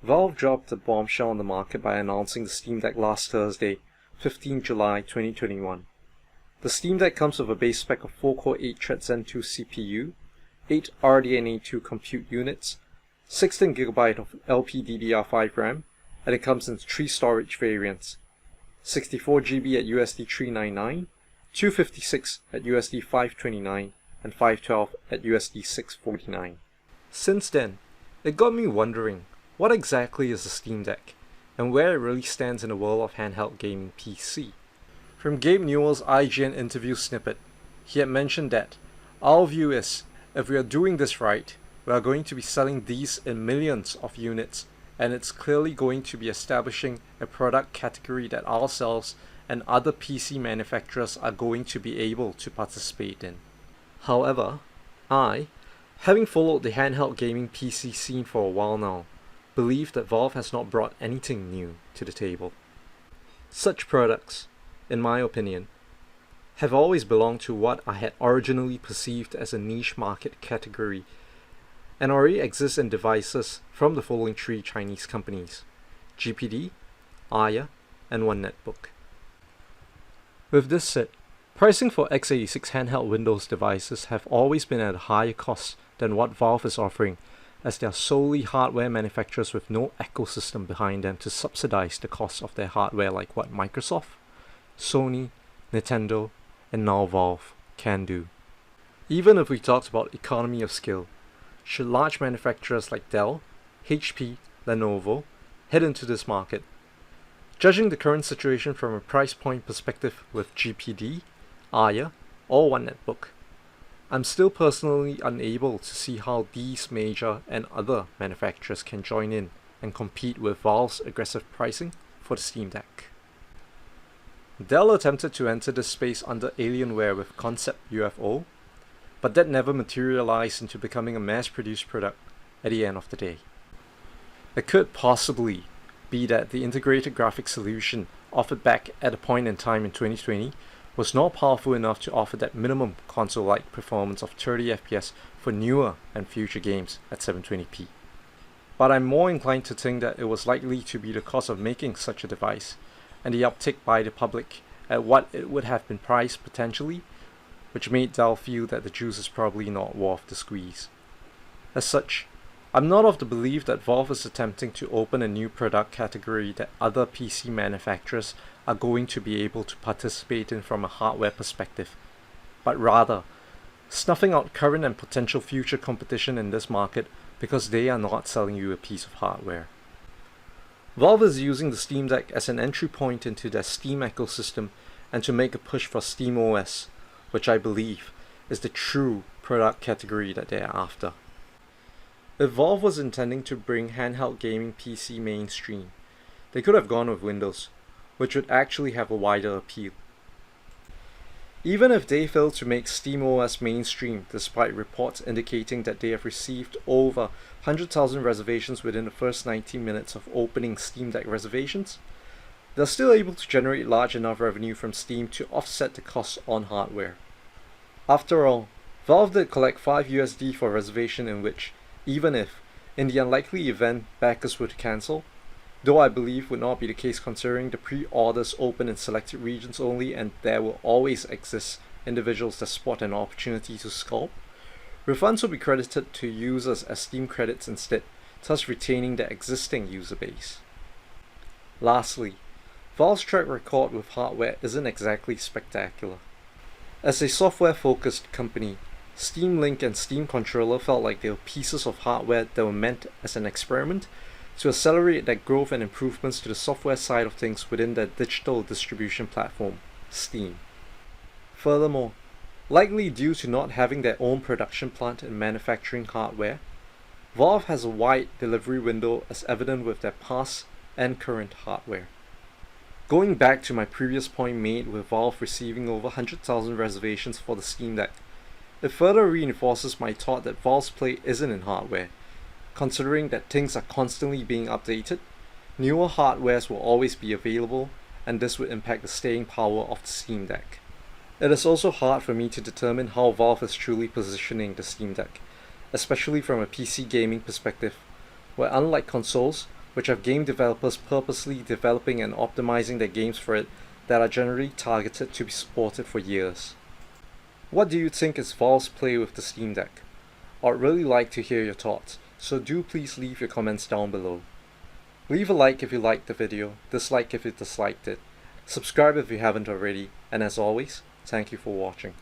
Valve dropped a bombshell on the market by announcing the Steam Deck last Thursday, 15 July 2021. The Steam Deck comes with a base spec of 4-core 8-thread Zen 2 CPU, 8 RDNA 2 compute units, 16GB of LPDDR5 RAM, and it comes in 3 storage variants: 64GB at USD 399, 256 at USD 529, and 512 at USD 649. Since then, it got me wondering, what exactly is the Steam Deck, and where it really stands in the world of handheld gaming PC? From Gabe Newell's IGN interview snippet, he had mentioned that, "Our view is, if we are doing this right, we are going to be selling these in millions of units, and it's clearly going to be establishing a product category that ourselves and other PC manufacturers are going to be able to participate in." However, I, having followed the handheld gaming PC scene for a while now, believe that Valve has not brought anything new to the table. Such products, in my opinion, have always belonged to what I had originally perceived as a niche market category and already exist in devices from the following 3 Chinese companies: GPD, Aya, and One Netbook. With this said, pricing for x86 handheld Windows devices have always been at a higher cost than what Valve is offering, as they are solely hardware manufacturers with no ecosystem behind them to subsidize the cost of their hardware like what Microsoft, Sony, Nintendo, and now Valve can do. Even if we talked about economy of scale, should large manufacturers like Dell, HP, Lenovo head into this market? Judging the current situation from a price point perspective with GPD, Aya, or One Netbook, I'm still personally unable to see how these major and other manufacturers can join in and compete with Valve's aggressive pricing for the Steam Deck. Dell attempted to enter this space under Alienware with Concept UFO, but that never materialized into becoming a mass-produced product at the end of the day. It could possibly be that the integrated graphics solution offered back at a point in time in 2020 was not powerful enough to offer that minimum console-like performance of 30 FPS for newer and future games at 720p. But I'm more inclined to think that it was likely to be the cost of making such a device, and the uptake by the public at what it would have been priced potentially, which made Dell feel that the juice is probably not worth the squeeze. As such, I'm not of the belief that Valve is attempting to open a new product category that other PC manufacturers are going to be able to participate in from a hardware perspective, but rather snuffing out current and potential future competition in this market because they are not selling you a piece of hardware. Valve is using the Steam Deck as an entry point into their Steam ecosystem and to make a push for SteamOS, which I believe is the true product category that they are after. If Valve was intending to bring handheld gaming PC mainstream, they could have gone with Windows, which would actually have a wider appeal. Even if they failed to make SteamOS mainstream, despite reports indicating that they have received over 100,000 reservations within the first 90 minutes of opening Steam Deck reservations, they're still able to generate large enough revenue from Steam to offset the costs on hardware. After all, Valve did collect $5 for a reservation in which, even if, in the unlikely event backers were to cancel, though I believe would not be the case considering the pre-orders open in selected regions only and there will always exist individuals that spot an opportunity to scalp, refunds will be credited to users as Steam credits instead, thus retaining their existing user base. Lastly, Valve's track record with hardware isn't exactly spectacular. As a software-focused company, Steam Link and Steam Controller felt like they were pieces of hardware that were meant as an experiment to accelerate their growth and improvements to the software side of things within their digital distribution platform, Steam. Furthermore, likely due to not having their own production plant and manufacturing hardware, Valve has a wide delivery window as evident with their past and current hardware. Going back to my previous point made with Valve receiving over 100,000 reservations for the Steam Deck, it further reinforces my thought that Valve's play isn't in hardware. Considering that things are constantly being updated, newer hardwares will always be available, and this would impact the staying power of the Steam Deck. It is also hard for me to determine how Valve is truly positioning the Steam Deck, especially from a PC gaming perspective, where unlike consoles, which have game developers purposely developing and optimizing their games for it that are generally targeted to be supported for years. What do you think is Valve's play with the Steam Deck? I'd really like to hear your thoughts, so do please leave your comments down below. Leave a like if you liked the video, dislike if you disliked it, subscribe if you haven't already, and as always, thank you for watching.